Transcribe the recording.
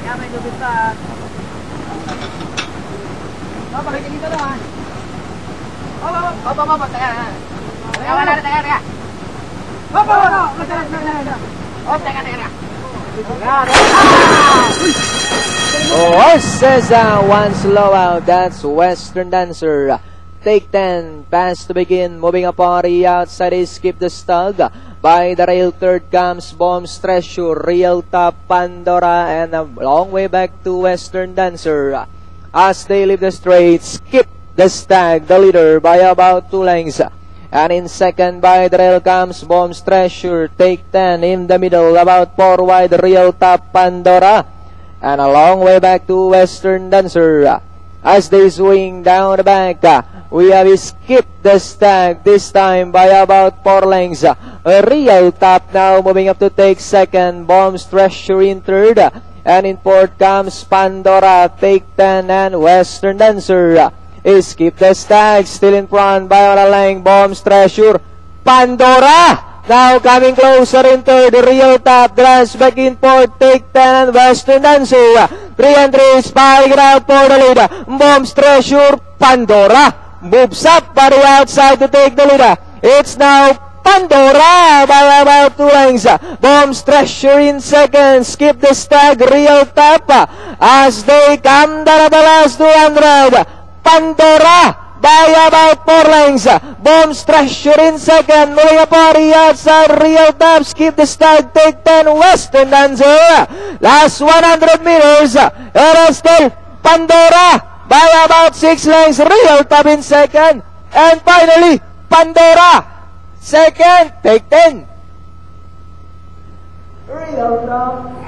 Kaya may lubid pa. Bakit dito naman? Opo, teka. Teka. Opo. Teka. Oh, says one slow out. That's Western Dancer. Take 10. Pass to begin. Moving up on the outside is Skip the Stug. By the rail, third comes Bombs Treasure. Real Top Pandora. And a long way back to Western Dancer. As they leave the straight, Skip the Stag, the leader by about 2 lengths. And in second by the rail comes Bombs Treasure. Take 10 in the middle, about 4 wide, Real Top Pandora. And a long way back to Western Dancer. As they swing down the back, we have Skip the Stag, this time by about 4 lengths. Real Top now moving up to take second. Bombs Treasure in third. And in fourth comes Pandora, Take 10, and Western Dancer. Skip the Stag still in front by a length. Bombs Treasure, Pandora now coming closer in third. Real Top drives back in fourth. Take 10 and Western Dancer. 3 and 3 spike out for the lead. Bombs Treasure, Pandora moves up by the outside to take the lead. It's now Pandora by about 2 lengths. Bombs Treasure in second. Skip the Stag, Real Top as they come down the last 200. Pandora by about 4 lengths. Bombs Treasure in second. Moving up on the outside, Real Top. Skip the Stag, Take 10, Western Dancer. Last 100 meters. It is still Pandora by about 6 lengths. Real Top in second. And finally, Pandora second. Take 10. Real Top.